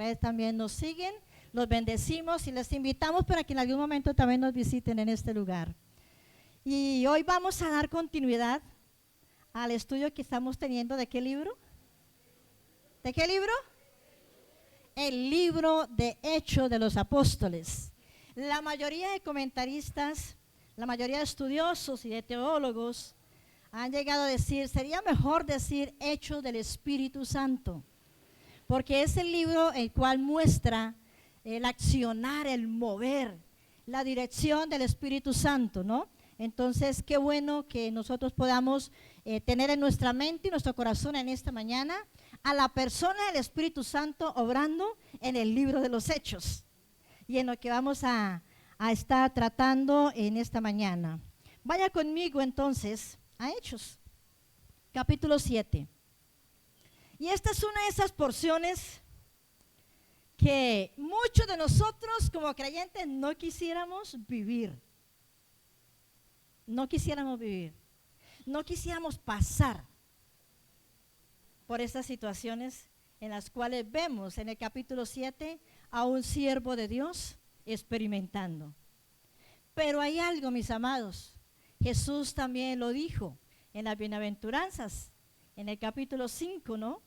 ustedes también nos siguen, los bendecimos y les invitamos para que en algún momento también nos visiten en este lugar. Y hoy vamos a dar continuidad al estudio que estamos teniendo. ¿De qué libro? ¿De qué libro? El libro de Hechos de los Apóstoles. La mayoría de comentaristas, la mayoría de estudiosos y de teólogos han llegado a decir, sería mejor decir Hechos del Espíritu Santo, porque es el libro el cual muestra el accionar, el mover, la dirección del Espíritu Santo, ¿no? Entonces, qué bueno que nosotros podamos tener en nuestra mente y nuestro corazón en esta mañana a la persona del Espíritu Santo obrando en el libro de los Hechos y en lo que vamos a estar tratando en esta mañana. Vaya conmigo entonces a Hechos, capítulo 7. Y esta es una de esas porciones que muchos de nosotros como creyentes no quisiéramos vivir. No quisiéramos vivir, no quisiéramos pasar por estas situaciones en las cuales vemos en el capítulo 7 a un siervo de Dios experimentando. Pero hay algo, mis amados, Jesús también lo dijo en las bienaventuranzas, en el capítulo 5, ¿no?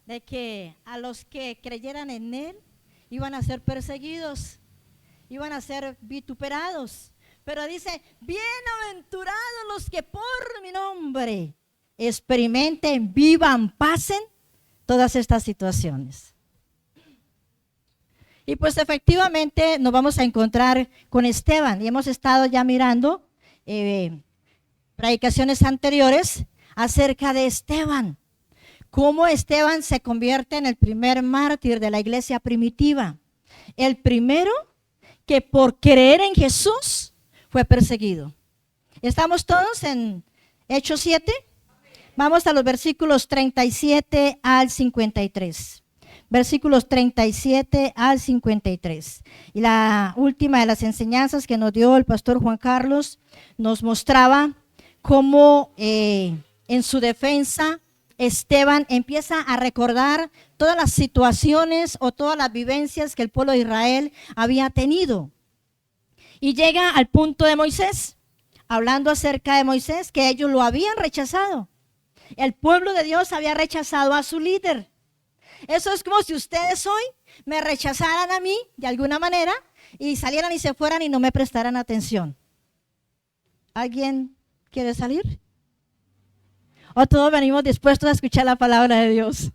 De que a los que creyeran en Él iban a ser perseguidos, iban a ser vituperados. Pero dice, bienaventurados los que por mi nombre experimenten, vivan, pasen todas estas situaciones. Y pues efectivamente nos vamos a encontrar con Esteban. Y hemos estado ya mirando predicaciones anteriores acerca de Esteban. Cómo Esteban se convierte en el primer mártir de la iglesia primitiva. El primero que por creer en Jesús fue perseguido. ¿Estamos todos en Hechos 7? Vamos a los versículos 37 al 53. Versículos 37 al 53. Y la última de las enseñanzas que nos dio el pastor Juan Carlos nos mostraba cómo en su defensa Esteban empieza a recordar todas las situaciones o todas las vivencias que el pueblo de Israel había tenido. Y llega al punto de Moisés, hablando acerca de Moisés, que ellos lo habían rechazado. El pueblo de Dios había rechazado a su líder. Eso es como si ustedes hoy me rechazaran a mí de alguna manera y salieran y se fueran y no me prestaran atención. ¿Alguien quiere salir? ¿O todos venimos dispuestos a escuchar la palabra de Dios?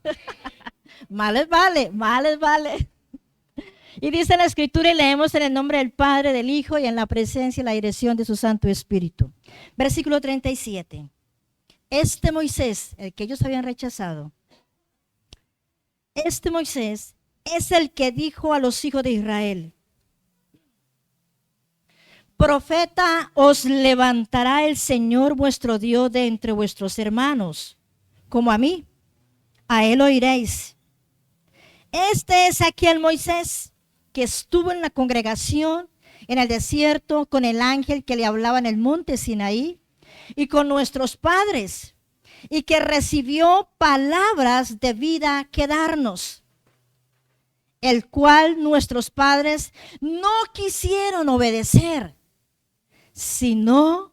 Más les vale, más les vale. Y dice la Escritura, y leemos en el nombre del Padre, del Hijo, y en la presencia y la dirección de su Santo Espíritu. Versículo 37. Este Moisés, el que ellos habían rechazado, este Moisés es el que dijo a los hijos de Israel: profeta os levantará el Señor vuestro Dios de entre vuestros hermanos, como a mí, a él oiréis. Este es aquel Moisés que estuvo en la congregación en el desierto con el ángel que le hablaba en el monte Sinaí y con nuestros padres, y que recibió palabras de vida que darnos, el cual nuestros padres no quisieron obedecer, sino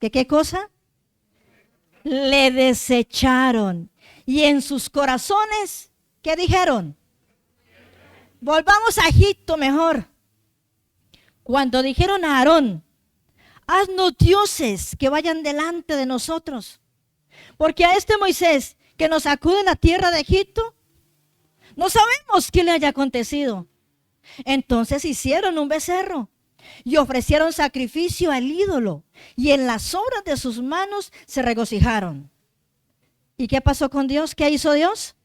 que ¿qué cosa? Le desecharon, y en sus corazones, ¿qué dijeron? Volvamos a Egipto mejor. Cuando dijeron a Aarón: haznos dioses que vayan delante de nosotros, porque a este Moisés que nos sacó de la tierra de Egipto, no sabemos qué le haya acontecido. Entonces hicieron un becerro y ofrecieron sacrificio al ídolo, y en las obras de sus manos se regocijaron. ¿Y qué pasó con Dios? ¿Qué hizo Dios?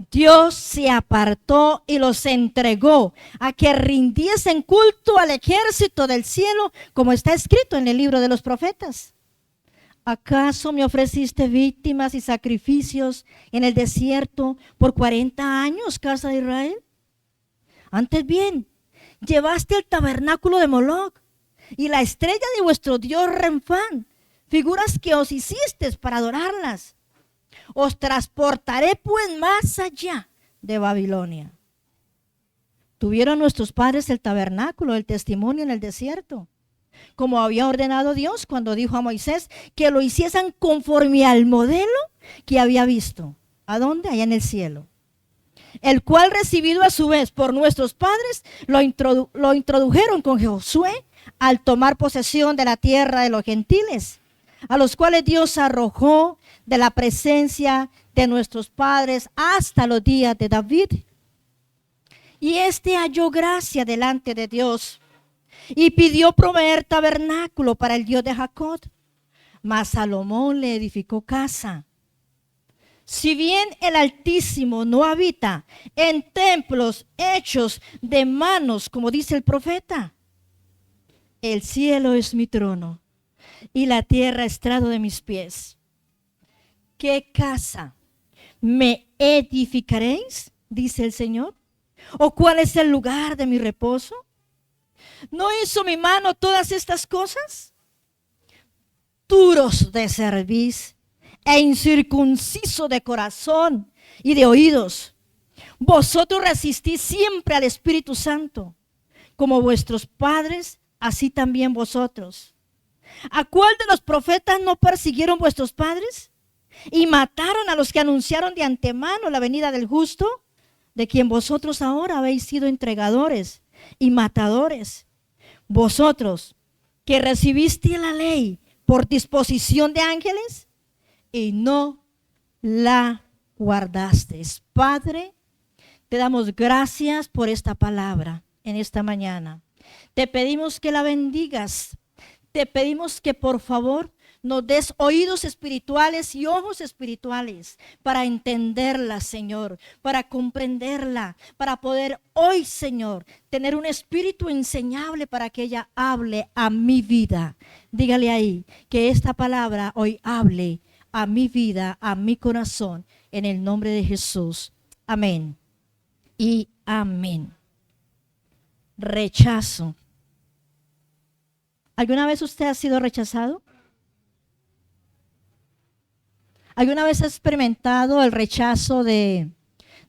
Dios se apartó y los entregó a que rindiesen culto al ejército del cielo, como está escrito en el libro de los profetas. ¿Acaso me ofreciste víctimas y sacrificios en el desierto por 40 años, casa de Israel? Antes bien, llevaste el tabernáculo de Moloc y la estrella de vuestro dios Renfán, figuras que os hiciste para adorarlas. Os transportaré pues más allá de Babilonia. tuvieron nuestros padres el tabernáculo, el testimonio en el desierto, como había ordenado Dios cuando dijo a Moisés que lo hiciesen conforme al modelo que había visto. ¿A dónde? Allá en el cielo. El cual, recibido a su vez por nuestros padres, lo introdujeron con Josué al tomar posesión de la tierra de los gentiles, a los cuales Dios arrojó de la presencia de nuestros padres hasta los días de David. Y éste halló gracia delante de Dios y pidió proveer tabernáculo para el Dios de Jacob. Mas Salomón le edificó casa. Si bien el Altísimo no habita en templos hechos de manos, como dice el profeta, el cielo es mi trono y la tierra estrado de mis pies. ¿Qué casa me edificaréis? Dice el Señor. ¿O cuál es el lugar de mi reposo? ¿No hizo mi mano todas estas cosas? Duros de cerviz e incircunciso de corazón y de oídos, vosotros resistís siempre al Espíritu Santo, como vuestros padres, así también vosotros. ¿A cuál de los profetas no persiguieron vuestros padres? Y mataron a los que anunciaron de antemano la venida del justo, de quien vosotros ahora habéis sido entregadores y matadores. Vosotros que recibisteis la ley por disposición de ángeles y no la guardasteis. Padre, te damos gracias por esta palabra en esta mañana. Te pedimos que la bendigas. Te pedimos que por favor nos des oídos espirituales y ojos espirituales para entenderla, Señor, para comprenderla, para poder hoy, Señor, tener un espíritu enseñable para que ella hable a mi vida. Dígale ahí que esta palabra hoy hable a mi vida, a mi corazón, en el nombre de Jesús. Amén y amén. Rechazo. ¿Alguna vez usted ha sido rechazado? ¿Alguna vez ha experimentado el rechazo del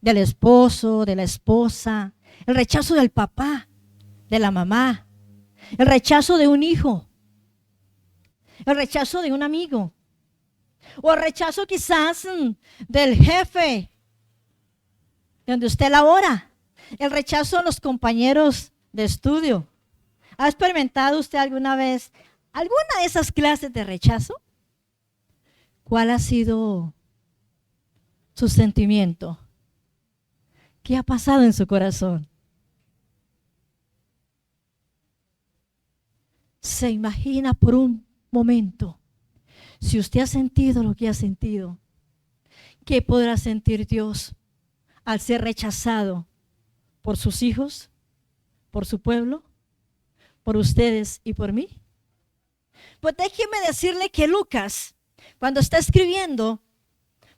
esposo, de la esposa, el rechazo del papá, de la mamá, el rechazo de un hijo, el rechazo de un amigo, o el rechazo quizás del jefe donde usted labora, el rechazo de los compañeros de estudio? ¿Ha experimentado usted alguna vez alguna de esas clases de rechazo? ¿Cuál ha sido su sentimiento? ¿Qué ha pasado en su corazón? Se imagina por un momento, si usted ha sentido lo que ha sentido, ¿qué podrá sentir Dios al ser rechazado por sus hijos, por su pueblo, por ustedes y por mí? Pues déjeme decirle que Lucas, cuando está escribiendo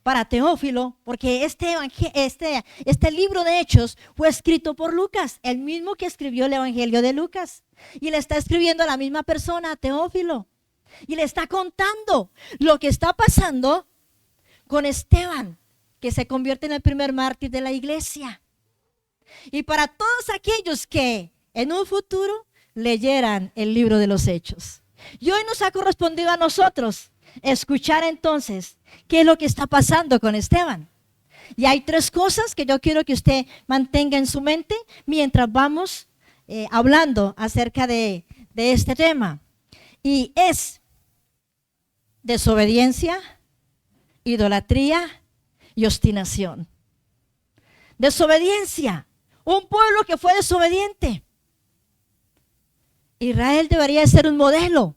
para Teófilo, porque este libro de Hechos fue escrito por Lucas, el mismo que escribió el Evangelio de Lucas, y le está escribiendo a la misma persona, a Teófilo, y le está contando lo que está pasando con Esteban, que se convierte en el primer mártir de la iglesia. Y para todos aquellos que en un futuro leyeran el libro de los Hechos. Y hoy nos ha correspondido a nosotros escuchar entonces qué es lo que está pasando con Esteban. Y hay tres cosas que yo quiero que usted mantenga en su mente mientras vamos hablando acerca de este tema. Y es desobediencia, idolatría y obstinación. Desobediencia, un pueblo que fue desobediente. Israel debería ser un modelo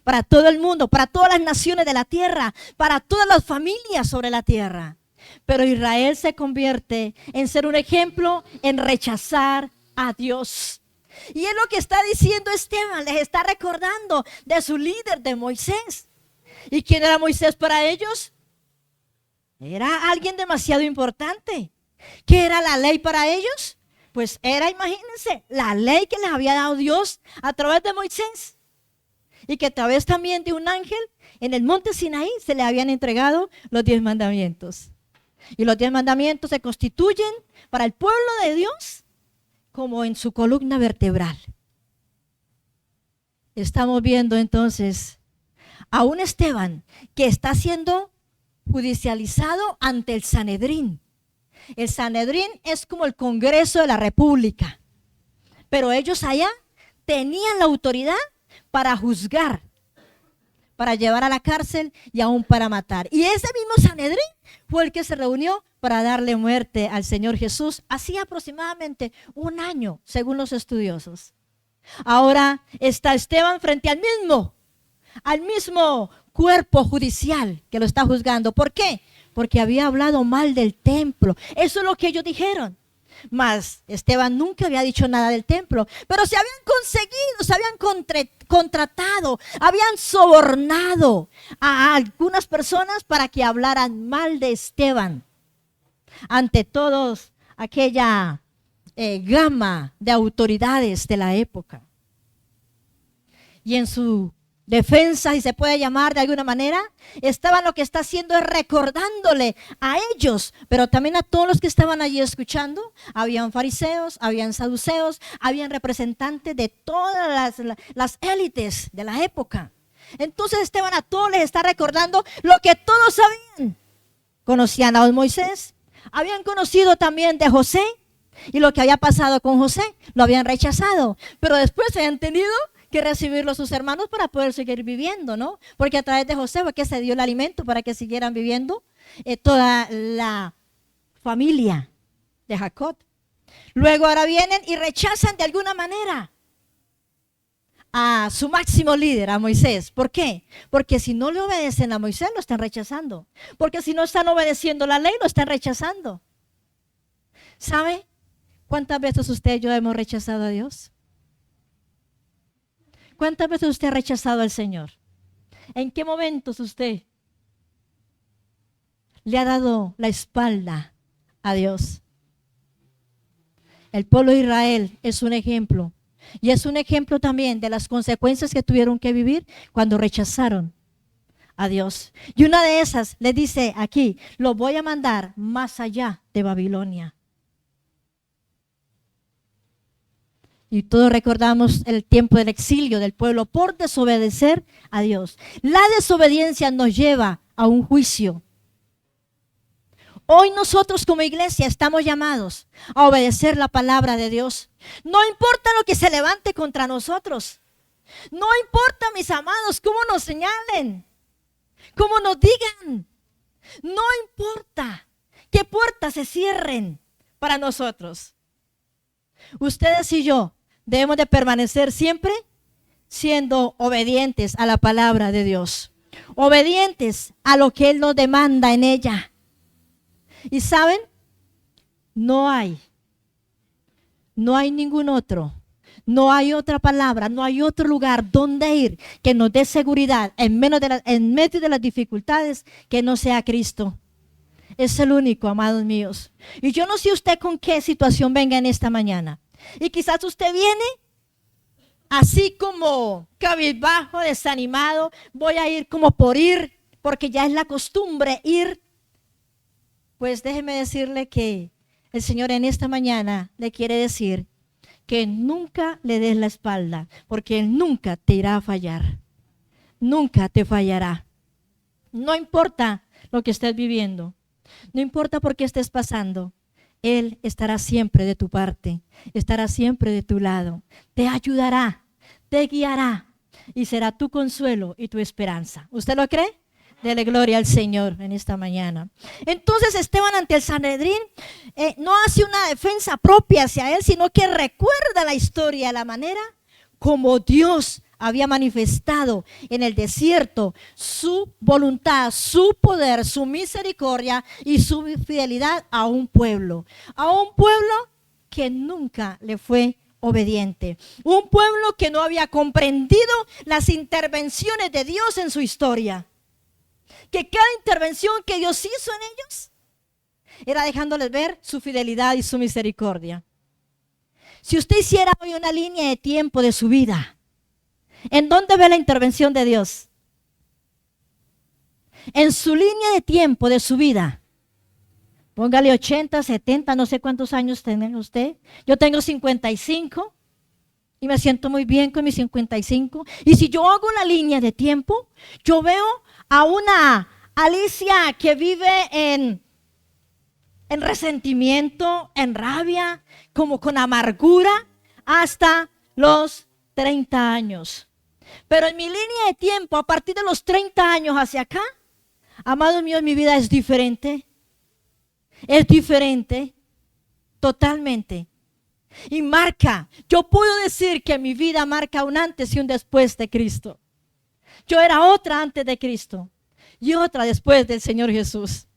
para todo el mundo, para todas las naciones de la tierra, para todas las familias sobre la tierra. Pero Israel se convierte en ser un ejemplo en rechazar a Dios. Y es lo que está diciendo Esteban, les está recordando de su líder, de Moisés. ¿Y quién era Moisés para ellos? Era alguien demasiado importante. ¿Qué era la ley para ellos? Pues era, imagínense, la ley que les había dado Dios a través de Moisés. Y que a través también de un ángel en el monte Sinaí se le habían entregado los 10 mandamientos. Y los 10 mandamientos se constituyen para el pueblo de Dios como en su columna vertebral. Estamos viendo entonces a un Esteban que está siendo judicializado ante el Sanedrín. El Sanedrín es como el Congreso de la República, pero ellos allá tenían la autoridad para juzgar, para llevar a la cárcel y aún para matar. Y ese mismo Sanedrín fue el que se reunió para darle muerte al Señor Jesús hacía aproximadamente un año, según los estudiosos. Ahora está Esteban frente al mismo cuerpo judicial que lo está juzgando. ¿Por qué? Porque había hablado mal del templo. Eso es lo que ellos dijeron. Mas Esteban nunca había dicho nada del templo, pero se habían conseguido, se habían contratado, habían sobornado a algunas personas para que hablaran mal de Esteban ante todos aquella gama de autoridades de la época. Y en su defensa, si se puede llamar de alguna manera, Esteban lo que está haciendo es recordándole a ellos, pero también a todos los que estaban allí escuchando. Habían fariseos, habían saduceos, habían representantes de todas las élites de la época. Entonces Esteban a todos les está recordando lo que todos sabían. Conocían a Moisés, habían conocido también de José, y lo que había pasado con José, lo habían rechazado, pero después se habían tenido que recibirlo sus hermanos para poder seguir viviendo, ¿no? Porque a través de José fue que se dio el alimento para que siguieran viviendo toda la familia de Jacob. Luego ahora vienen y rechazan de alguna manera a su máximo líder, a Moisés. ¿Por qué? Porque si no le obedecen a Moisés, lo están rechazando. Porque si no están obedeciendo la ley, lo están rechazando. ¿Sabe cuántas veces usted y yo hemos rechazado a Dios? ¿Cuántas veces usted ha rechazado al Señor? ¿En qué momentos usted le ha dado la espalda a Dios? El pueblo de Israel es un ejemplo. Y es un ejemplo también de las consecuencias que tuvieron que vivir cuando rechazaron a Dios. Y una de esas le dice aquí: lo voy a mandar más allá de Babilonia. Y todos recordamos el tiempo del exilio del pueblo por desobedecer a Dios. La desobediencia nos lleva a un juicio. Hoy nosotros como iglesia estamos llamados a obedecer la palabra de Dios. No importa lo que se levante contra nosotros. No importa, mis amados, cómo nos señalen, cómo nos digan. No importa qué puertas se cierren para nosotros. Ustedes y yo debemos de permanecer siempre siendo obedientes a la palabra de Dios, obedientes a lo que Él nos demanda en ella. Y saben, no hay ningún otro, no hay otra palabra, no hay otro lugar donde ir que nos dé seguridad en medio de las dificultades que no sea Cristo. Es el único, amados míos. Y yo no sé usted con qué situación venga en esta mañana. Y quizás usted viene así como cabizbajo, desanimado. Voy a ir como por ir, porque ya es la costumbre ir. Pues déjeme decirle que el Señor en esta mañana le quiere decir que nunca le des la espalda, porque Él nunca te irá a fallar. Nunca te fallará. No importa lo que estés viviendo. No importa por qué estés pasando, Él estará siempre de tu parte, estará siempre de tu lado, te ayudará, te guiará y será tu consuelo y tu esperanza. ¿Usted lo cree? Dele gloria al Señor en esta mañana. Entonces Esteban ante el Sanedrín no hace una defensa propia hacia él, sino que recuerda la historia, la manera como Dios había manifestado en el desierto su voluntad, su poder, su misericordia y su fidelidad a un pueblo que nunca le fue obediente, un pueblo que no había comprendido las intervenciones de Dios en su historia, que cada intervención que Dios hizo en ellos era dejándoles ver su fidelidad y su misericordia. Si usted hiciera hoy una línea de tiempo de su vida, ¿en dónde ve la intervención de Dios? En su línea de tiempo de su vida, Póngale 80, 70, no sé cuántos años tiene usted. Yo tengo 55 y me siento muy bien con mis 55. Y si yo hago la línea de tiempo, yo veo a una Alicia que vive en resentimiento, en rabia, como con amargura, hasta los 30 años. Pero en mi línea de tiempo, a partir de los 30 años hacia acá, amados míos, mi vida es diferente. Es diferente, totalmente. Y marca, yo puedo decir que mi vida marca un antes y un después de Cristo. Yo era otra antes de Cristo y otra después del Señor Jesús.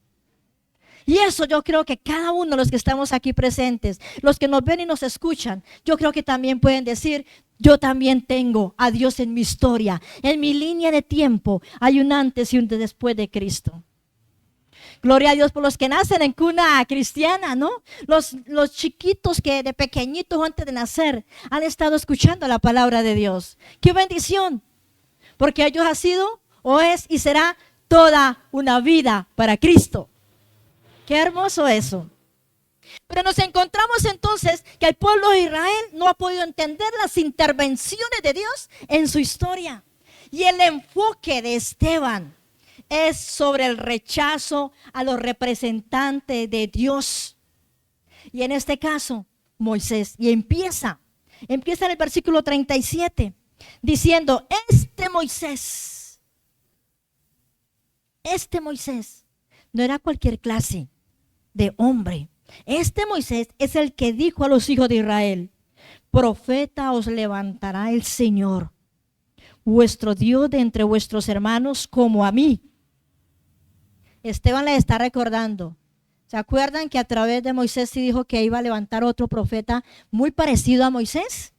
Y eso yo creo que cada uno de los que estamos aquí presentes, los que nos ven y nos escuchan, yo creo que también pueden decir, yo también tengo a Dios en mi historia. En mi línea de tiempo hay un antes y un después de Cristo. Gloria a Dios por los que nacen en cuna cristiana, ¿no? Los chiquitos que de pequeñitos antes de nacer han estado escuchando la palabra de Dios. ¡Qué bendición! Porque ellos ha sido, o es y será toda una vida para Cristo. ¡Qué hermoso eso! Pero nos encontramos entonces que el pueblo de Israel no ha podido entender las intervenciones de Dios en su historia. Y el enfoque de Esteban es sobre el rechazo a los representantes de Dios. Y en este caso, Moisés. Y empieza en el versículo 37, diciendo, este Moisés no era cualquier clase de hombre. Este Moisés es el que dijo a los hijos de Israel, profeta os levantará el Señor, vuestro Dios de entre vuestros hermanos, como a mí. Esteban les está recordando. ¿Se acuerdan que a través de Moisés sí dijo que iba a levantar otro profeta muy parecido a Moisés?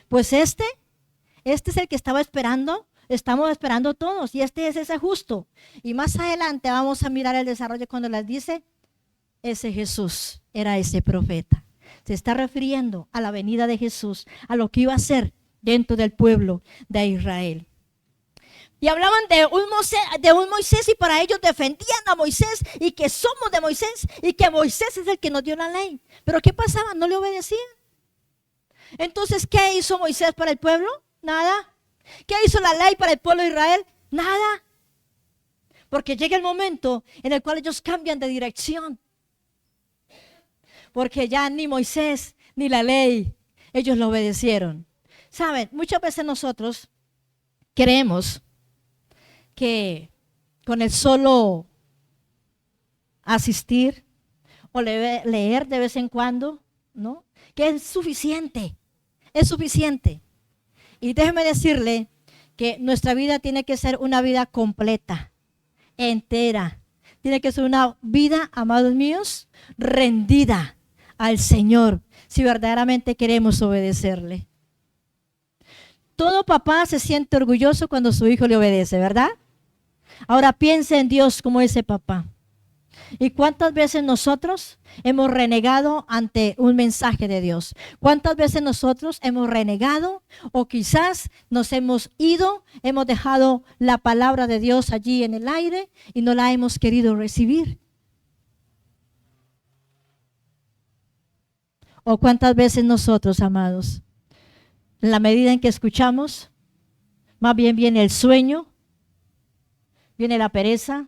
Pues este es el que estaba esperando, estamos esperando todos, y este es ese justo. Y más adelante vamos a mirar el desarrollo cuando les dice, ese Jesús era ese profeta. Se está refiriendo a la venida de Jesús, a lo que iba a hacer dentro del pueblo de Israel. Y hablaban de un Moisés y para ellos defendían a Moisés y que somos de Moisés y que Moisés es el que nos dio la ley. Pero ¿qué pasaba? No le obedecían. Entonces, ¿qué hizo Moisés para el pueblo? Nada. ¿Qué hizo la ley para el pueblo de Israel? Nada. Porque llega el momento en el cual ellos cambian de dirección. Porque ya ni Moisés ni la ley, ellos lo obedecieron. Saben, muchas veces nosotros creemos que con el solo asistir o leer de vez en cuando, ¿no? Que es suficiente. Y déjeme decirle que nuestra vida tiene que ser una vida completa, entera. Tiene que ser una vida, amados míos, rendida al Señor, si verdaderamente queremos obedecerle. Todo papá se siente orgulloso cuando su hijo le obedece, ¿verdad? Ahora piense en Dios como ese papá. ¿Y cuántas veces nosotros hemos renegado ante un mensaje de Dios? ¿Cuántas veces nosotros hemos renegado o quizás nos hemos ido, hemos dejado la palabra de Dios allí en el aire y no la hemos querido recibir? ¿O cuántas veces nosotros, amados, en la medida en que escuchamos, más bien viene el sueño, viene la pereza,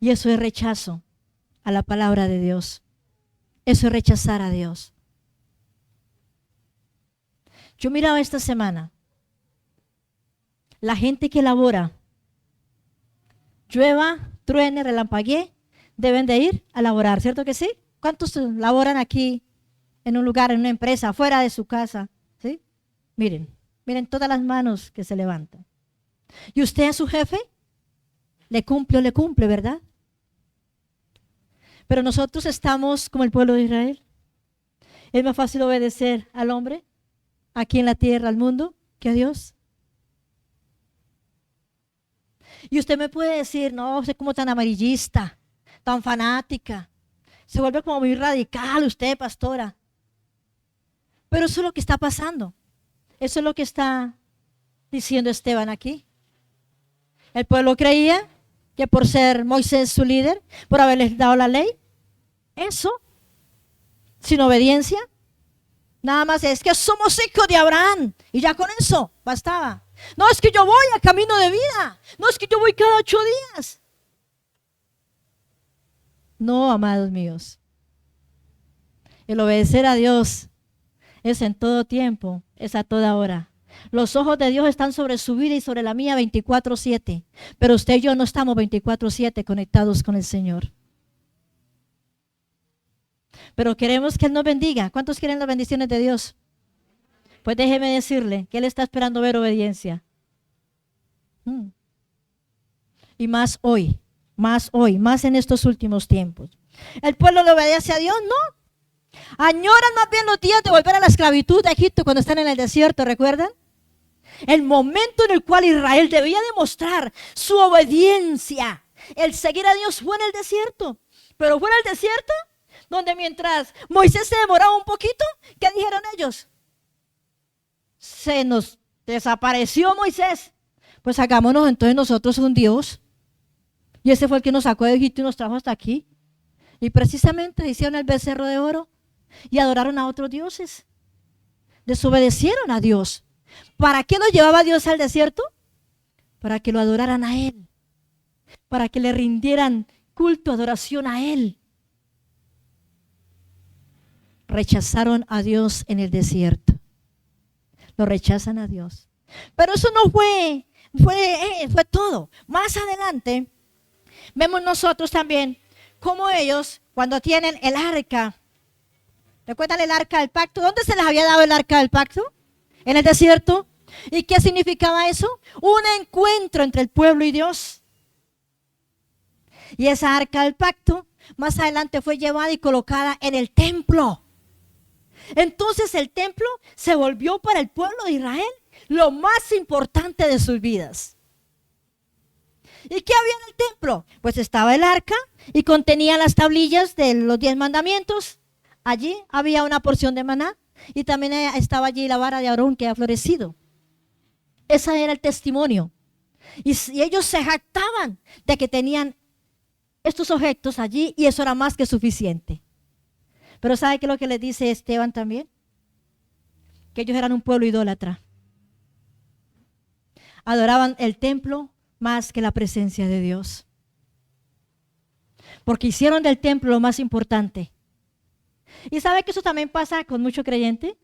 y eso es rechazo a la palabra de Dios? Eso es rechazar a Dios. Yo miraba esta semana la gente que labora, llueva, truene, relampaguee, deben de ir a laborar, ¿cierto que sí? ¿Cuántos laboran aquí en un lugar, en una empresa, fuera de su casa? ¿Sí? Miren todas las manos que se levantan. ¿Y usted a su jefe? Le cumple, ¿verdad? Pero nosotros estamos como el pueblo de Israel. Es más fácil obedecer al hombre aquí en la tierra, al mundo, que a Dios. Y usted me puede decir, no, usted como tan amarillista, tan fanática, se vuelve como muy radical usted, pastora. Pero eso es lo que está pasando. Eso es lo que está diciendo Esteban aquí. El pueblo creía que por ser Moisés su líder, por haberles dado la ley. Eso, sin obediencia. Nada más es que somos hijos de Abraham y ya con eso bastaba. No es que yo voy a camino de vida, no es que yo voy cada 8 días. No, amados míos. El obedecer a Dios es en todo tiempo, es a toda hora. Los ojos de Dios están sobre su vida y sobre la mía 24/7. Pero usted y yo no estamos 24/7 conectados con el Señor. Pero queremos que Él nos bendiga. ¿Cuántos quieren las bendiciones de Dios? Pues déjeme decirle que Él está esperando ver obediencia. Y más hoy, más en estos últimos tiempos. ¿El pueblo le obedece a Dios? No. Añoran más bien los días de volver a la esclavitud de Egipto cuando están en el desierto, ¿recuerdan? El momento en el cual Israel debía demostrar su obediencia. El seguir a Dios fue en el desierto. Pero fue en el desierto donde mientras Moisés se demoraba un poquito, ¿qué dijeron ellos? Se nos desapareció Moisés. Pues hagámonos entonces nosotros un Dios. Y ese fue el que nos sacó de Egipto y nos trajo hasta aquí. Y precisamente hicieron el becerro de oro y adoraron a otros dioses. Desobedecieron a Dios. ¿Para qué nos llevaba Dios al desierto? Para que lo adoraran a Él. Para que le rindieran culto, adoración a Él. Rechazaron a Dios en el desierto. Lo rechazan a Dios. Pero eso no fue todo. Más adelante vemos nosotros también cómo ellos, cuando tienen el arca, ¿recuerdan el arca del pacto? ¿Dónde se les había dado el arca del pacto? En el desierto. ¿Y qué significaba eso? Un encuentro entre el pueblo y Dios. Y esa arca del pacto más adelante fue llevada y colocada en el templo. Entonces el templo se volvió para el pueblo de Israel lo más importante de sus vidas. ¿Y qué había en el templo? Pues estaba el arca y contenía las tablillas de los 10 mandamientos. Allí había una porción de maná y también estaba allí la vara de Aarón que ha florecido. Ese era el testimonio. Y ellos se jactaban de que tenían estos objetos allí y eso era más que suficiente. Pero ¿sabe qué es lo que les dice Esteban también? Que ellos eran un pueblo idólatra. Adoraban el templo más que la presencia de Dios. Porque hicieron del templo lo más importante. ¿Y sabe que eso también pasa con mucho creyente?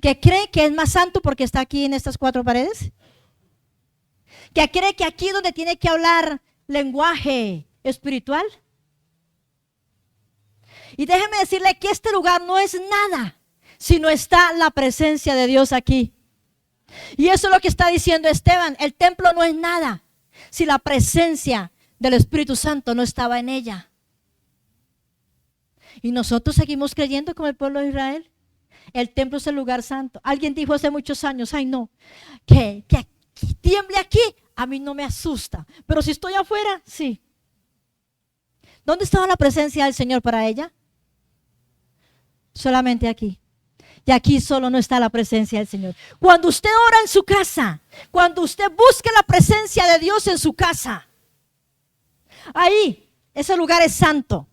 Que cree que es más santo porque está aquí en estas 4 paredes. Que cree que aquí es donde tiene que hablar lenguaje espiritual. Y déjeme decirle que este lugar no es nada si no está la presencia de Dios aquí. Y eso es lo que está diciendo Esteban. El templo no es nada si la presencia del Espíritu Santo no estaba en ella. Y nosotros seguimos creyendo como el pueblo de Israel. El templo es el lugar santo. Alguien dijo hace muchos años, ay no, que tiemble aquí, a mí no me asusta. Pero si estoy afuera, sí. ¿Dónde estaba la presencia del Señor para ella? Solamente aquí. Y aquí solo no está la presencia del Señor. Cuando usted ora en su casa, cuando usted busque la presencia de Dios en su casa, ahí, ese lugar es santo.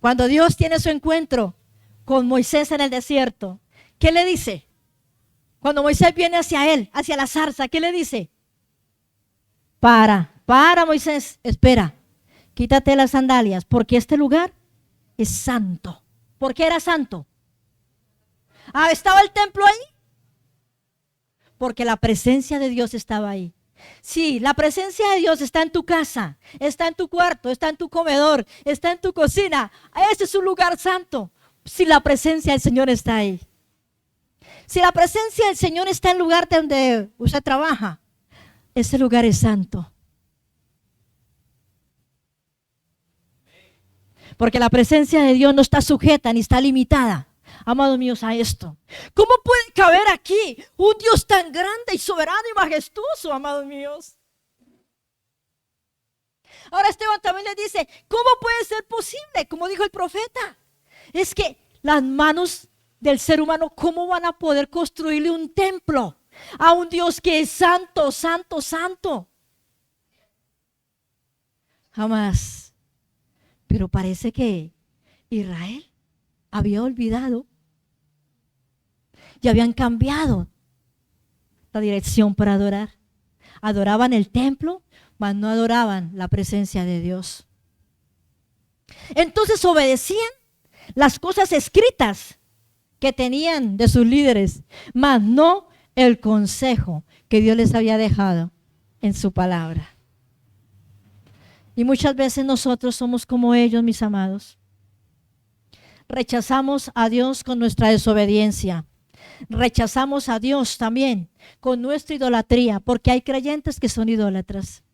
Cuando Dios tiene su encuentro con Moisés en el desierto, ¿qué le dice? Cuando Moisés viene hacia él, hacia la zarza, ¿qué le dice? Para Moisés, espera, quítate las sandalias, porque este lugar es santo. ¿Por qué era santo? ¿Estaba el templo ahí? Porque la presencia de Dios estaba ahí. Sí, la presencia de Dios está en tu casa, está en tu cuarto, está en tu comedor, está en tu cocina. Ese es un lugar santo. Si la presencia del Señor está ahí. Si la presencia del Señor está en el lugar donde usted trabaja, ese lugar es santo. Porque la presencia de Dios no está sujeta ni está limitada, amados míos, a esto. ¿Cómo puede caber aquí un Dios tan grande y soberano y majestuoso, amados míos? Ahora Esteban también le dice, ¿cómo puede ser posible? Como dijo el profeta, es que las manos del ser humano, ¿cómo van a poder construirle un templo a un Dios que es santo, santo, santo? jamás. Pero parece que Israel había olvidado y habían cambiado la dirección para adorar. Adoraban el templo, mas no adoraban la presencia de Dios. Entonces obedecían las cosas escritas que tenían de sus líderes, mas no el consejo que Dios les había dejado en su palabra. Y muchas veces nosotros somos como ellos, mis amados. Rechazamos a Dios con nuestra desobediencia. Rechazamos a Dios también con nuestra idolatría, porque hay creyentes que son idólatras.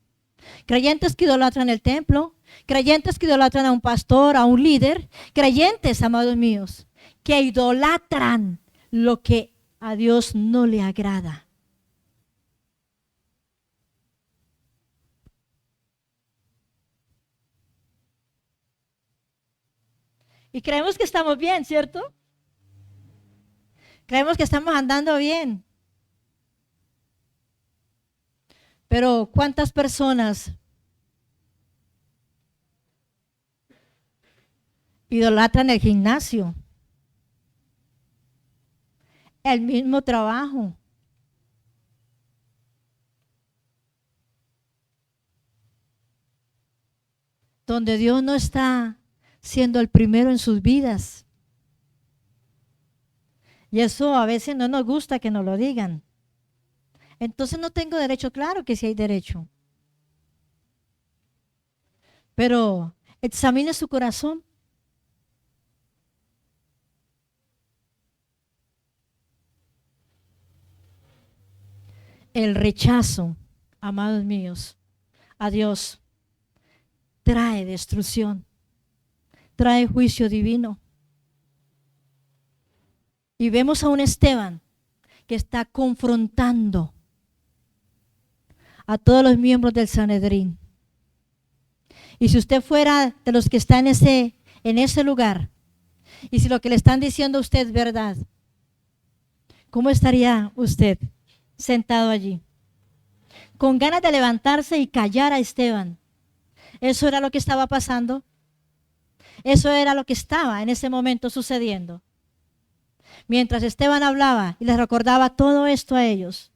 Creyentes que idolatran el templo, creyentes que idolatran a un pastor, a un líder, creyentes, amados míos, que idolatran lo que a Dios no le agrada. Y creemos que estamos bien, ¿cierto? Creemos que estamos andando bien. Pero ¿cuántas personas idolatran el gimnasio? El mismo trabajo. Donde Dios no está siendo el primero en sus vidas. Y eso a veces no nos gusta que nos lo digan. Entonces no tengo derecho, claro que sí hay derecho. Pero examine su corazón. El rechazo, amados míos, a Dios trae destrucción, trae juicio divino. Y vemos a un Esteban que está confrontando a todos los miembros del Sanedrín. Y si usted fuera de los que están en ese lugar, y si lo que le están diciendo a usted es verdad, ¿cómo estaría usted sentado allí? Con ganas de levantarse y callar a Esteban. Eso era lo que estaba pasando. Eso era lo que estaba en ese momento sucediendo. Mientras Esteban hablaba y les recordaba todo esto a ellos.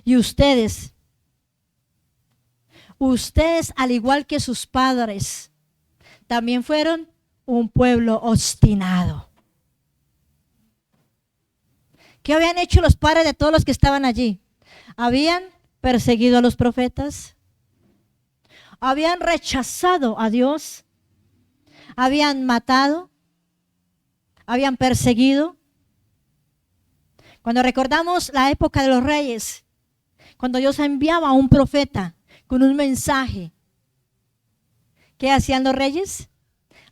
Y ustedes, al igual que sus padres, también fueron un pueblo obstinado. ¿Qué habían hecho los padres de todos los que estaban allí? Habían perseguido a los profetas, habían rechazado a Dios, habían matado, habían perseguido. Cuando recordamos la época de los reyes, cuando Dios enviaba a un profeta con un mensaje, ¿qué hacían los reyes?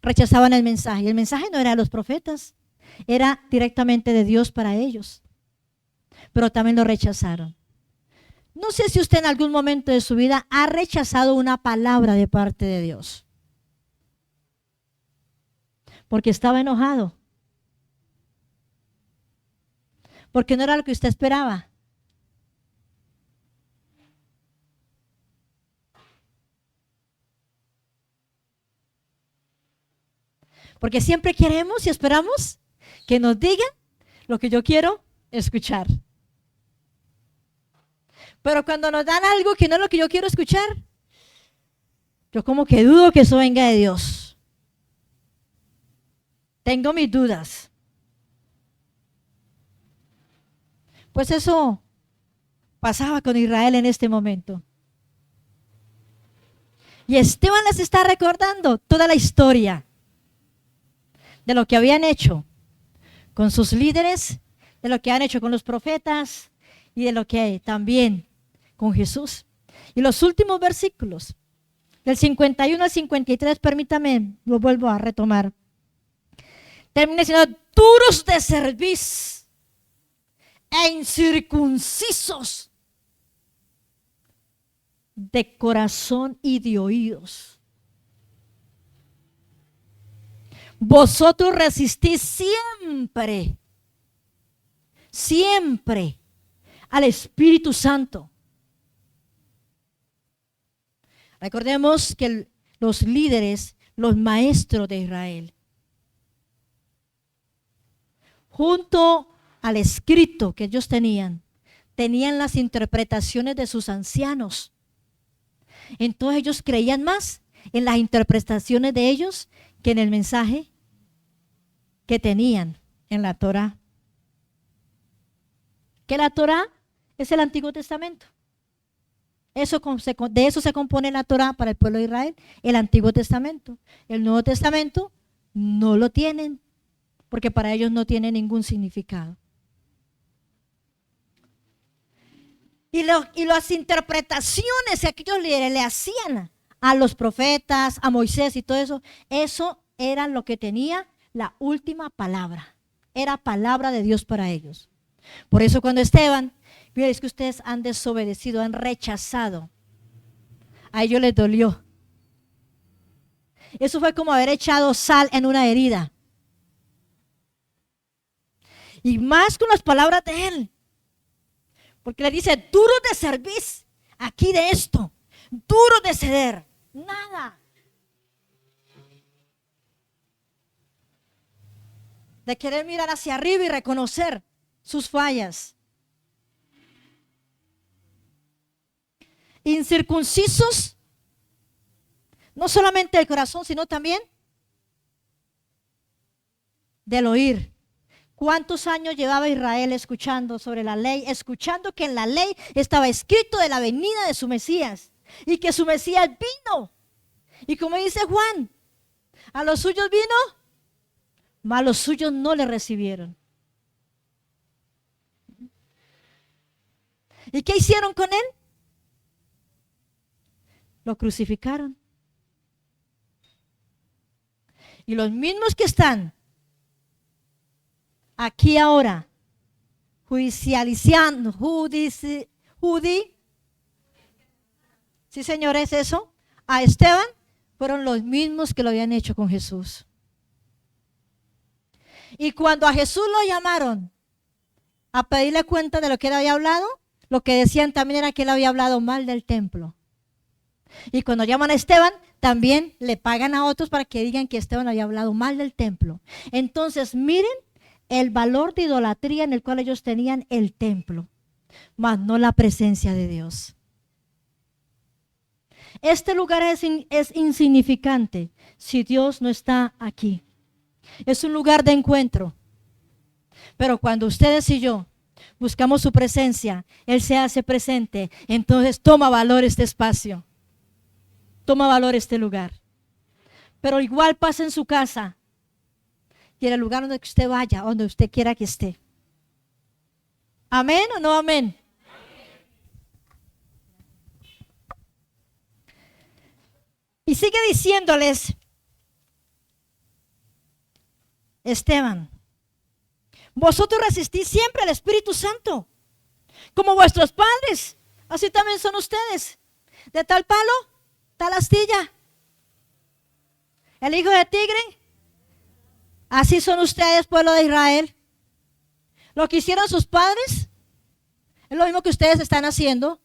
Rechazaban el mensaje. Y el mensaje no era de los profetas, era directamente de Dios para ellos. Pero también lo rechazaron. No sé si usted en algún momento de su vida ha rechazado una palabra de parte de Dios. Porque estaba enojado. Porque no era lo que usted esperaba. Porque siempre queremos y esperamos que nos digan lo que yo quiero escuchar. Pero cuando nos dan algo que no es lo que yo quiero escuchar, yo como que dudo que eso venga de Dios. Tengo mis dudas. Pues eso pasaba con Israel en este momento. Y Esteban les está recordando toda la historia de lo que habían hecho con sus líderes, de lo que han hecho con los profetas y de lo que también con Jesús. Y los últimos versículos, del 51 al 53, permítame, lo vuelvo a retomar. Termina diciendo, duros de cerviz e incircuncisos de corazón y de oídos. Vosotros resistís siempre al Espíritu Santo. Recordemos que los líderes, los maestros de Israel. Junto al escrito que ellos tenían las interpretaciones de sus ancianos. Entonces ellos creían más en las interpretaciones de ellos que en el mensaje que tenían en la Torá. Que la Torá es el Antiguo Testamento. De eso se compone la Torá para el pueblo de Israel, el Antiguo Testamento. El Nuevo Testamento no lo tienen, porque para ellos no tiene ningún significado. Y las interpretaciones que aquellos líderes le hacían a los profetas, a Moisés y todo eso, eso era lo que tenía la última palabra. Era palabra de Dios para ellos. Por eso cuando Esteban, mira, es que ustedes han desobedecido, han rechazado. A ellos les dolió. Eso fue como haber echado sal en una herida. Y más con las palabras de él. Porque le dice, duro de cerviz, aquí de esto, duro de ceder, nada. De querer mirar hacia arriba y reconocer sus fallas. Incircuncisos, no solamente del corazón, sino también del oír. ¿Cuántos años llevaba Israel escuchando sobre la ley? Escuchando que en la ley estaba escrito de la venida de su Mesías y que su Mesías vino. Y como dice Juan, a los suyos vino, mas a los suyos no le recibieron. ¿Y qué hicieron con él? Lo crucificaron. Y los mismos que están aquí ahora, judicializando, sí señores, eso, a Esteban, fueron los mismos que lo habían hecho con Jesús. Y cuando a Jesús lo llamaron a pedirle cuenta de lo que él había hablado, lo que decían también era que él había hablado mal del templo. Y cuando llaman a Esteban, también le pagan a otros para que digan que Esteban había hablado mal del templo. Entonces, miren el valor de idolatría en el cual ellos tenían el templo, mas no la presencia de Dios. Este lugar es insignificante si Dios no está aquí. Es un lugar de encuentro. Pero cuando ustedes y yo buscamos su presencia, Él se hace presente. Entonces toma valor este espacio. Toma valor este lugar. Pero igual pasa en su casa y en el lugar donde usted vaya, donde usted quiera que esté. ¿Amén o no amén? Y sigue diciéndoles Esteban, vosotros resistís siempre al Espíritu Santo, como vuestros padres, así también son ustedes. De tal palo, tal astilla. El hijo de tigre, así son ustedes, pueblo de Israel. Lo que hicieron sus padres es lo mismo que ustedes están haciendo.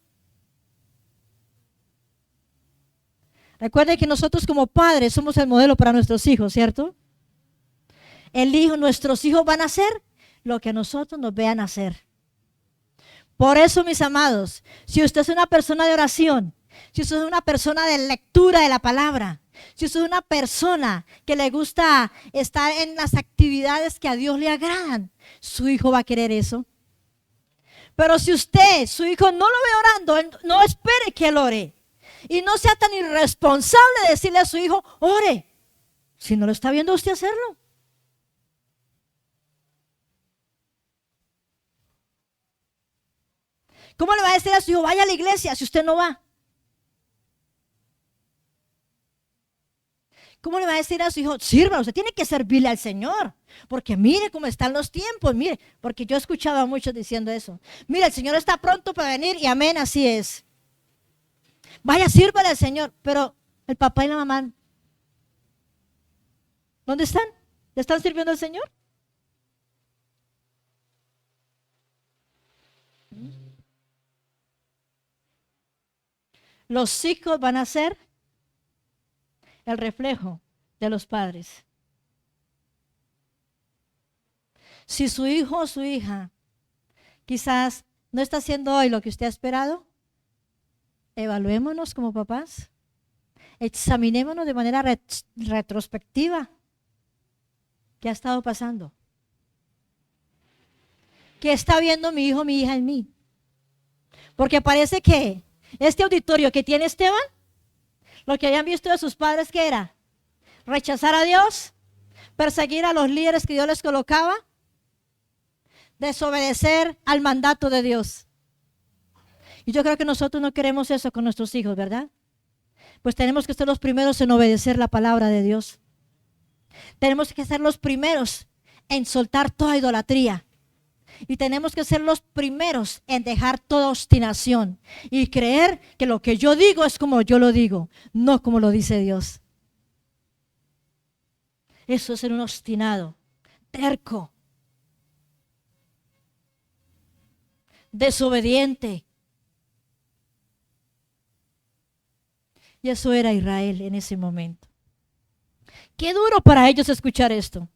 Recuerden que nosotros como padres somos el modelo para nuestros hijos, ¿cierto? Nuestros hijos van a hacer lo que nosotros nos vean hacer. Por eso, mis amados, si usted es una persona de oración, si usted es una persona de lectura de la palabra, si usted es una persona que le gusta estar en las actividades que a Dios le agradan, su hijo va a querer eso. Pero si su hijo no lo ve orando, no espere que él ore. Y no sea tan irresponsable de decirle a su hijo, ore, si no lo está viendo usted hacerlo. ¿Cómo le va a decir a su hijo, vaya a la iglesia si usted no va? ¿Cómo le va a decir a su hijo, sirva, usted tiene que servirle al Señor? Porque mire cómo están los tiempos, mire, porque yo he escuchado a muchos diciendo eso. Mire, el Señor está pronto para venir y amén, así es. Vaya, sírvale al Señor, pero el papá y la mamá, ¿dónde están? ¿Le están sirviendo al Señor? Los hijos van a ser el reflejo de los padres. Si su hijo o su hija quizás no está haciendo hoy lo que usted ha esperado, evaluémonos como papás, examinémonos de manera retrospectiva. ¿Qué ha estado pasando? ¿Qué está viendo mi hijo o mi hija en mí? Porque parece que este auditorio que tiene Esteban, lo que habían visto de sus padres, ¿qué era? Rechazar a Dios, perseguir a los líderes que Dios les colocaba, desobedecer al mandato de Dios. Y yo creo que nosotros no queremos eso con nuestros hijos, ¿verdad? Pues tenemos que ser los primeros en obedecer la palabra de Dios. Tenemos que ser los primeros en soltar toda idolatría. Y tenemos que ser los primeros en dejar toda obstinación y creer que lo que yo digo es como yo lo digo, no como lo dice Dios. Eso es ser un obstinado, terco, desobediente. Y eso era Israel en ese momento. Qué duro para ellos escuchar esto.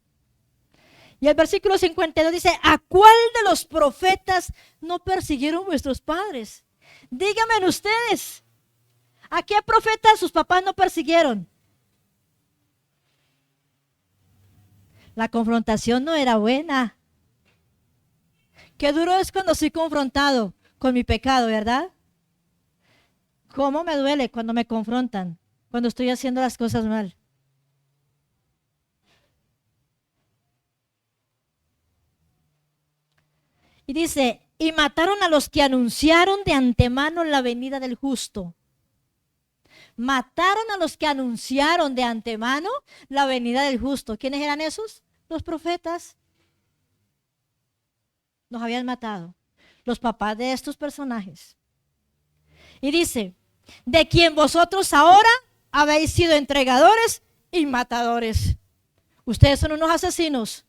Y el versículo 52 dice: ¿a cuál de los profetas no persiguieron vuestros padres? Díganme ustedes, ¿a qué profeta sus papás no persiguieron? La confrontación no era buena. Qué duro es cuando soy confrontado con mi pecado, ¿verdad? ¿Cómo me duele cuando me confrontan, cuando estoy haciendo las cosas mal? Y dice: y mataron a los que anunciaron de antemano la venida del justo. Mataron a los que anunciaron de antemano la venida del justo. ¿Quiénes eran esos? Los profetas. Los habían matado. Los papás de estos personajes. Y dice: de quien vosotros ahora habéis sido entregadores y matadores. Ustedes son unos asesinos.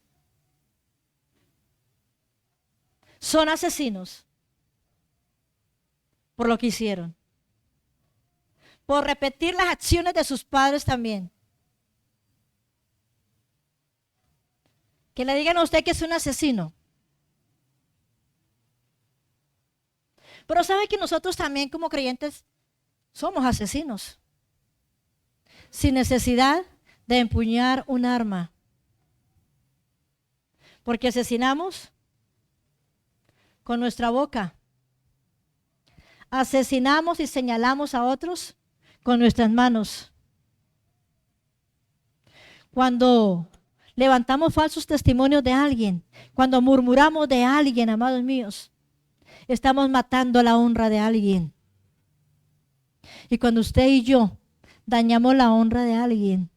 Son asesinos por lo que hicieron, por repetir las acciones de sus padres también. Que le digan a usted que es un asesino. Pero sabe que nosotros también como creyentes somos asesinos, sin necesidad de empuñar un arma, porque asesinamos con nuestra boca. Asesinamos y señalamos a otros con nuestras manos. Cuando levantamos falsos testimonios de alguien, cuando murmuramos de alguien, amados míos, estamos matando la honra de alguien. Y cuando usted y yo dañamos la honra de alguien,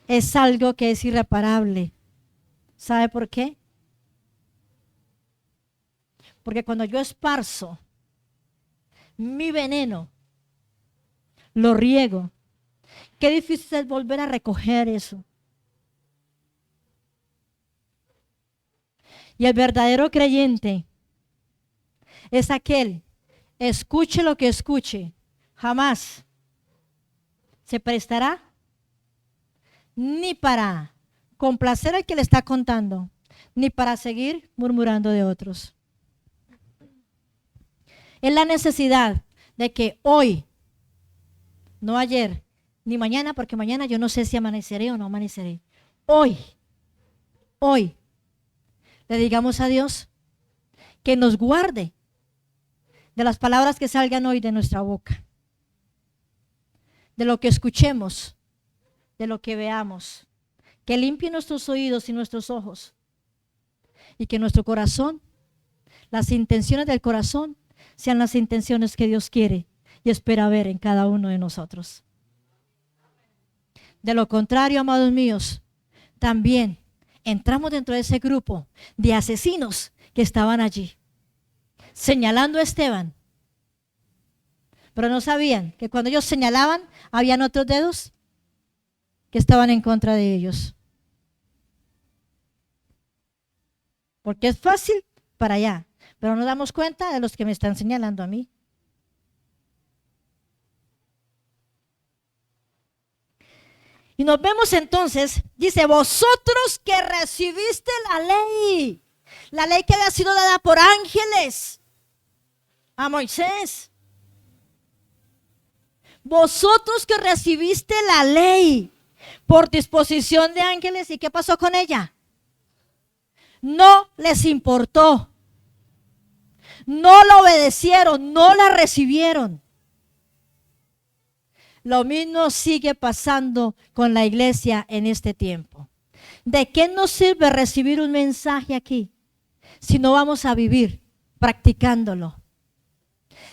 es algo que es irreparable. ¿Sabe por qué? Porque cuando yo esparzo mi veneno, lo riego, qué difícil es volver a recoger eso. Y el verdadero creyente es aquel, escuche lo que escuche, jamás se prestará ni para complacer al que le está contando, ni para seguir murmurando de otros. Es la necesidad de que hoy, no ayer, ni mañana, porque mañana yo no sé si amaneceré o no amaneceré. Hoy, le digamos a Dios que nos guarde de las palabras que salgan hoy de nuestra boca, de lo que escuchemos, de lo que veamos, que limpie nuestros oídos y nuestros ojos, y que nuestro corazón, las intenciones del corazón, sean las intenciones que Dios quiere y espera ver en cada uno de nosotros. De lo contrario, amados míos, también entramos dentro de ese grupo de asesinos que estaban allí, señalando a Esteban. Pero no sabían que cuando ellos señalaban, habían otros dedos que estaban en contra de ellos. Porque es fácil para allá, pero no damos cuenta de los que me están señalando a mí. Y nos vemos entonces, dice, vosotros que recibiste la ley que había sido dada por ángeles a Moisés. Vosotros que recibiste la ley por disposición de ángeles, ¿y qué pasó con ella? No les importó. No la obedecieron, no la recibieron. Lo mismo sigue pasando con la iglesia en este tiempo. ¿De qué nos sirve recibir un mensaje aquí si no vamos a vivir practicándolo?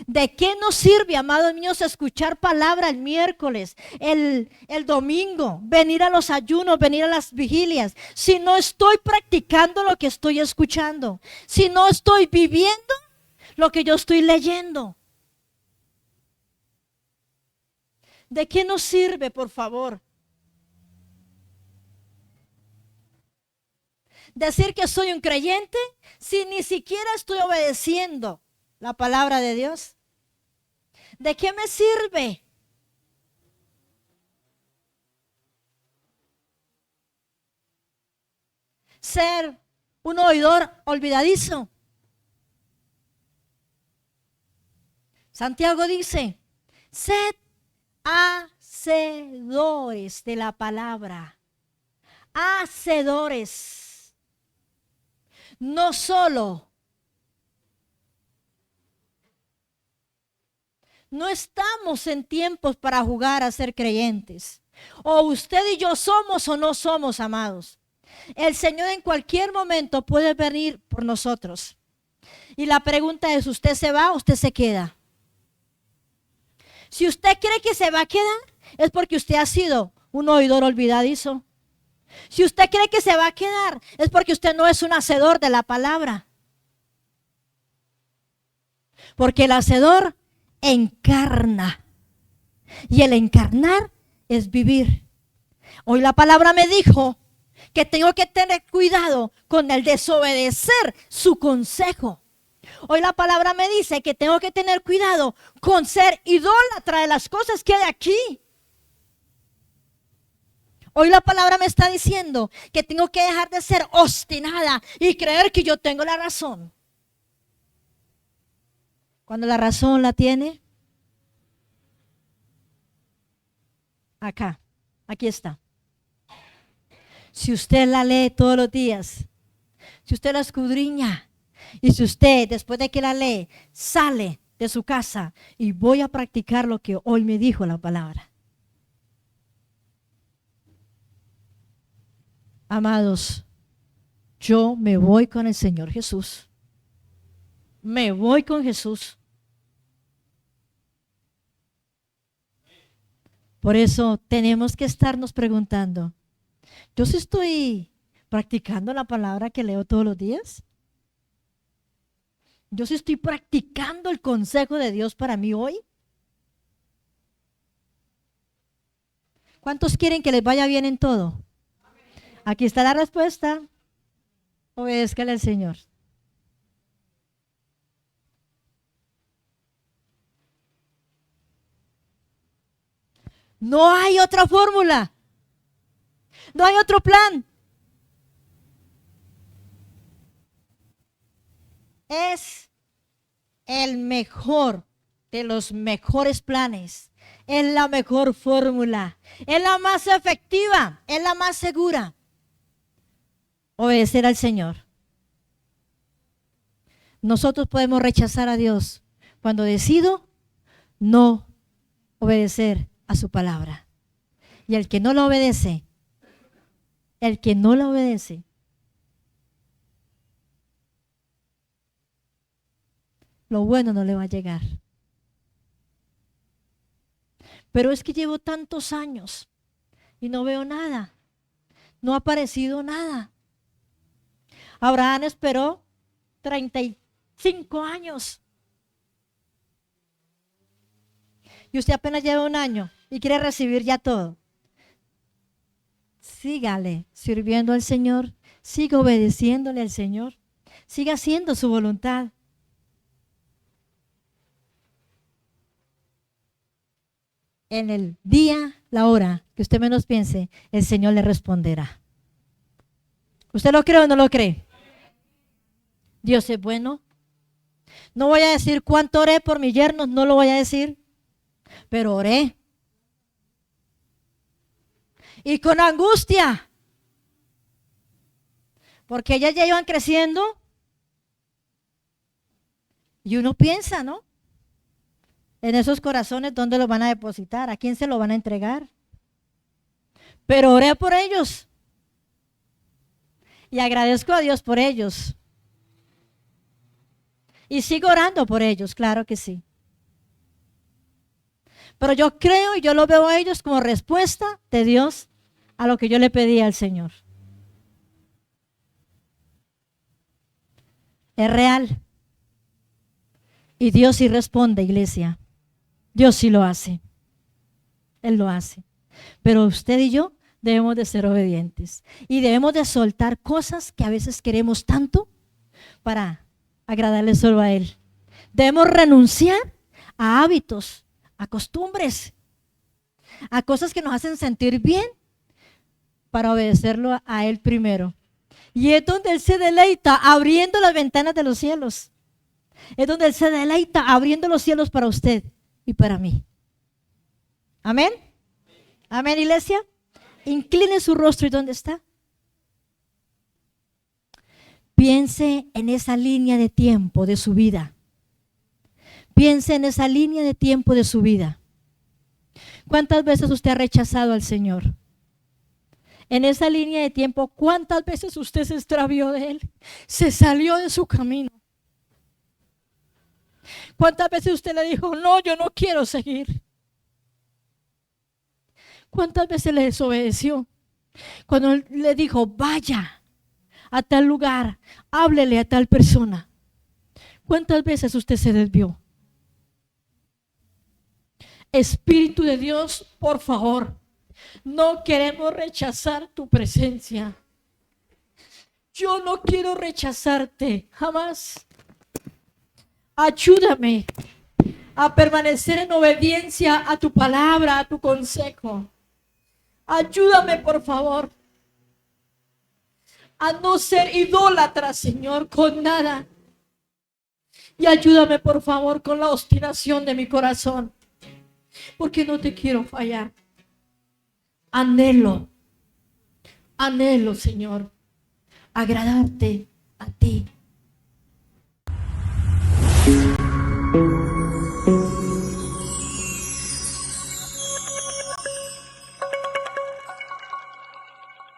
¿De qué nos sirve, amados míos, escuchar palabra el miércoles, el domingo, venir a los ayunos, venir a las vigilias, si no estoy practicando lo que estoy escuchando, si no estoy viviendo lo que yo estoy leyendo? ¿De qué nos sirve, por favor? Decir que soy un creyente si ni siquiera estoy obedeciendo la palabra de Dios. ¿De qué me sirve? Ser un oidor olvidadizo. Santiago dice, sed hacedores de la palabra. Hacedores. No solo. No estamos en tiempos para jugar a ser creyentes. O usted y yo somos o no somos, amados. El Señor en cualquier momento puede venir por nosotros. Y la pregunta es, ¿usted se va o usted se queda? Si usted cree que se va a quedar, es porque usted ha sido un oidor olvidadizo. Si usted cree que se va a quedar, es porque usted no es un hacedor de la palabra. Porque el hacedor encarna. Y el encarnar es vivir. Hoy la palabra me dijo que tengo que tener cuidado con el desobedecer su consejo. Hoy la palabra me dice que tengo que tener cuidado con ser idólatra de las cosas que hay aquí. Hoy la palabra me está diciendo que tengo que dejar de ser obstinada y creer que yo tengo la razón. Cuando la razón la tiene, aquí está. Si usted la lee todos los días, si usted la escudriña, y si usted, después de que la lee, sale de su casa y voy a practicar lo que hoy me dijo la palabra. Amados, yo me voy con el Señor Jesús. Me voy con Jesús. Por eso tenemos que estarnos preguntando, ¿yo sí estoy practicando la palabra que leo todos los días? ¿Yo sí estoy practicando el consejo de Dios para mí hoy? ¿Cuántos quieren que les vaya bien en todo? Aquí está la respuesta. Obedézcale al Señor. No hay otra fórmula. No hay otro plan. Es el mejor de los mejores planes. Es la mejor fórmula. Es la más efectiva. Es la más segura. Obedecer al Señor. Nosotros podemos rechazar a Dios cuando decido no obedecer a su palabra. Y el que no la obedece, lo bueno no le va a llegar. Pero es que llevo tantos años y no veo nada. No ha aparecido nada. Abraham esperó 35 años. Y usted apenas lleva un año y quiere recibir ya todo. Sígale sirviendo al Señor. Siga obedeciéndole al Señor. Siga haciendo su voluntad. en el día, la hora que usted menos piense, el Señor le responderá. ¿Usted lo cree o no lo cree? Dios es bueno. No voy a decir cuánto oré por mis yernos, no lo voy a decir, pero oré. Y con angustia, porque ellas ya iban creciendo. Y uno piensa, ¿no? En esos corazones, ¿dónde los van a depositar? ¿A quién se lo van a entregar? Pero oré por ellos. Y agradezco a Dios por ellos. Y sigo orando por ellos, claro que sí. Pero yo creo y yo lo veo a ellos como respuesta de Dios a lo que yo le pedí al Señor. Es real. Y Dios sí responde, iglesia. Dios sí lo hace. Él lo hace. Pero usted y yo debemos de ser obedientes. Y debemos de soltar cosas que a veces queremos tanto para agradarle solo a Él. Debemos renunciar a hábitos, a costumbres, a cosas que nos hacen sentir bien para obedecerlo a Él primero. Y es donde Él se deleita abriendo las ventanas de los cielos. Es donde Él se deleita abriendo los cielos para usted y para mí. Amén. Amén, iglesia. Incline su rostro y ¿dónde está? Piense en esa línea de tiempo de su vida. Piense en esa línea de tiempo de su vida. ¿Cuántas veces usted ha rechazado al Señor? En esa línea de tiempo, ¿cuántas veces usted se extravió de Él? Se salió de su camino. ¿Cuántas veces usted le dijo, no, yo no quiero seguir? ¿Cuántas veces le desobedeció? Cuando le dijo, vaya a tal lugar, háblele a tal persona. ¿Cuántas veces usted se desvió? Espíritu de Dios, por favor, no queremos rechazar tu presencia. Yo no quiero rechazarte, jamás. Ayúdame a permanecer en obediencia a tu palabra, a tu consejo. Ayúdame, por favor, a no ser idólatra, Señor, con nada. Y ayúdame, por favor, con la obstinación de mi corazón, porque no te quiero fallar. Anhelo, Señor, agradarte a ti.